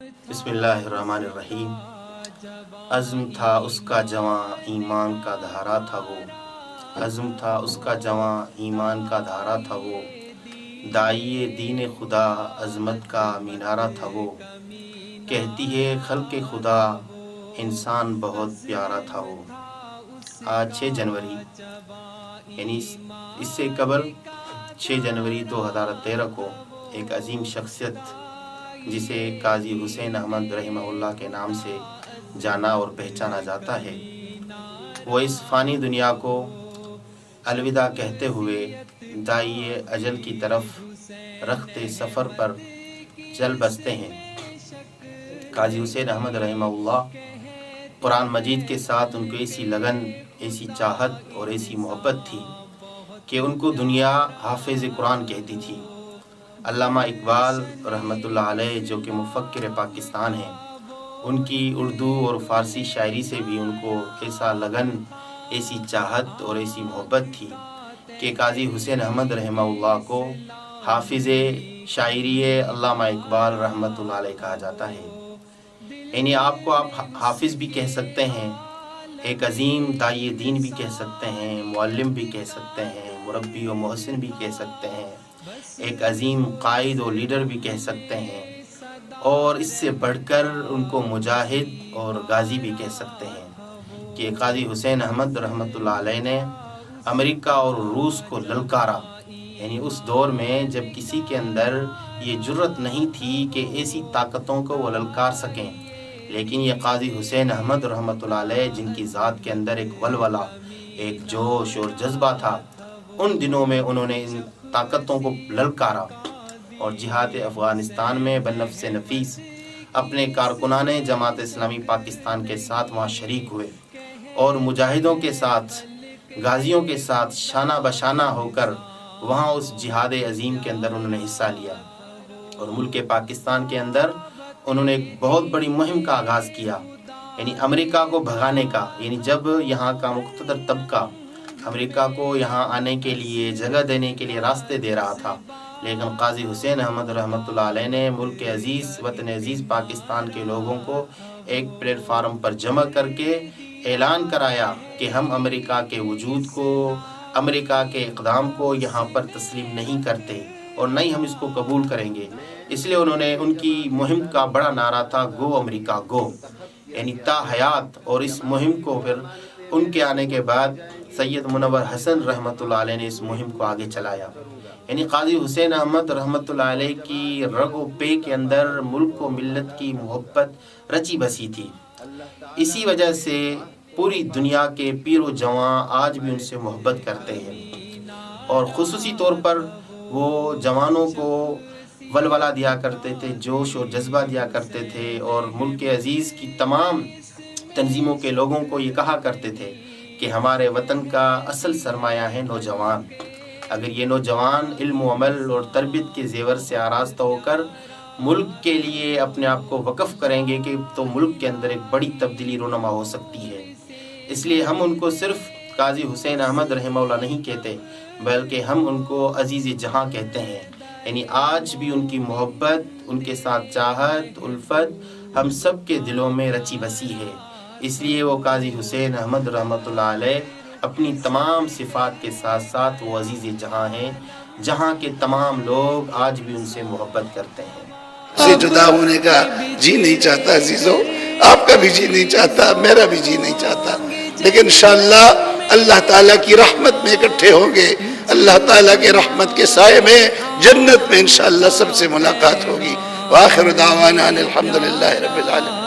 بسم اللہ الرحمن الرحیم۔ عزم تھا اس کا جواں ایمان کا دھارا تھا وہ، عزم تھا اس کا جواں ایمان کا دھارا تھا وہ، داعیے دین خدا عظمت کا مینارہ تھا وہ، کہتی ہے خلق خدا انسان بہت پیارا تھا وہ۔ آج 6 جنوری یعنی اس سے قبل 6 جنوری 2013 کو ایک عظیم شخصیت جسے قاضی حسین احمد رحمہ اللہ کے نام سے جانا اور پہچانا جاتا ہے، وہ اس فانی دنیا کو الوداع کہتے ہوئے داعیے اجل کی طرف رختے سفر پر چل بستے ہیں۔ قاضی حسین احمد رحمہ اللہ قرآن مجید کے ساتھ ان کو ایسی لگن، ایسی چاہت اور ایسی محبت تھی کہ ان کو دنیا حافظ قرآن کہتی تھی۔ علامہ اقبال رحمۃ اللہ علیہ جو کہ مفکر پاکستان ہیں، ان کی اردو اور فارسی شاعری سے بھی ان کو ایسا لگن، ایسی چاہت اور ایسی محبت تھی کہ قاضی حسین احمد رحمہ اللہ کو حافظ شاعری علامہ اقبال رحمۃ اللہ علیہ کہا جاتا ہے۔ یعنی آپ حافظ بھی کہہ سکتے ہیں، ایک عظیم داعی دین بھی کہہ سکتے ہیں، معلم بھی کہہ سکتے ہیں، مربی و محسن بھی کہہ سکتے ہیں، ایک عظیم قائد و لیڈر بھی کہہ سکتے ہیں، اور اس سے بڑھ کر ان کو مجاہد اور غازی بھی کہہ سکتے ہیں کہ قاضی حسین احمد رحمۃ اللہ علیہ نے امریکہ اور روس کو للکارا۔ یعنی اس دور میں جب کسی کے اندر یہ جرت نہیں تھی کہ ایسی طاقتوں کو وہ للکار سکیں، لیکن یہ قاضی حسین احمد رحمۃ اللہ علیہ جن کی ذات کے اندر ایک ولولہ، ایک جوش اور جذبہ تھا، ان دنوں میں انہوں نے ان طاقتوں کو للکارا اور جہاد افغانستان میں بنفس نفیس اپنے کارکنان جماعت اسلامی پاکستان کے ساتھ وہاں شریک ہوئے اور مجاہدوں کے ساتھ، غازیوں کے ساتھ شانہ بشانہ ہو کر وہاں اس جہاد عظیم کے اندر انہوں نے حصہ لیا، اور ملک پاکستان کے اندر انہوں نے ایک بہت بڑی مہم کا آغاز کیا، یعنی امریکہ کو بھگانے کا۔ یعنی جب یہاں کا مقتدر طبقہ امریکہ کو یہاں آنے کے لیے، جگہ دینے کے لیے راستے دے رہا تھا، لیکن قاضی حسین احمد رحمۃ اللہ علیہ نے ملک عزیز، وطن عزیز پاکستان کے لوگوں کو ایک پلیٹ فارم پر جمع کر کے اعلان کرایا کہ ہم امریکہ کے وجود کو، امریکہ کے اقدام کو یہاں پر تسلیم نہیں کرتے اور نہ ہی ہم اس کو قبول کریں گے۔ اس لیے انہوں نے، ان کی مہم کا بڑا نعرہ تھا گو امریکہ گو، یعنی تا حیات۔ اور اس مہم کو پھر ان کے آنے کے بعد سید منور حسن رحمۃ اللہ علیہ نے اس مہم کو آگے چلایا۔ یعنی قاضی حسین احمد رحمۃ اللہ علیہ کی رگ و پے کے اندر ملک و ملت کی محبت رچی بسی تھی۔ اسی وجہ سے پوری دنیا کے پیر و جواں آج بھی ان سے محبت کرتے ہیں، اور خصوصی طور پر وہ جوانوں کو ولولہ دیا کرتے تھے، جوش اور جذبہ دیا کرتے تھے، اور ملک عزیز کی تمام تنظیموں کے لوگوں کو یہ کہا کرتے تھے کہ ہمارے وطن کا اصل سرمایہ ہے نوجوان۔ اگر یہ نوجوان علم و عمل اور تربیت کے زیور سے آراستہ ہو کر ملک کے لیے اپنے آپ کو وقف کریں گے کہ تو ملک کے اندر ایک بڑی تبدیلی رونما ہو سکتی ہے۔ اس لیے ہم ان کو صرف قاضی حسین احمد رحمہ اللہ نہیں کہتے، بلکہ ہم ان کو عزیز جہاں کہتے ہیں۔ یعنی آج بھی ان کی محبت، ان کے ساتھ چاہت، الفت ہم سب کے دلوں میں رچی بسی ہے۔ اس لیے وہ قاضی حسین احمد رحمۃ اللہ علیہ اپنی تمام صفات کے ساتھ ساتھ وہ عزیز جہاں ہیں، جہاں کے تمام لوگ آج بھی ان سے محبت کرتے ہیں۔ سے جدا ہونے کا جی نہیں چاہتا عزیزو، آپ کا بھی جی نہیں چاہتا، میرا بھی جی نہیں چاہتا، لیکن انشاءاللہ اللہ تعالیٰ کی رحمت میں اکٹھے ہوں گے، اللہ تعالیٰ کے رحمت کے سائے میں جنت میں انشاءاللہ سب سے ملاقات ہوگی۔ وآخر دعوانا الحمدللہ رب العالمین۔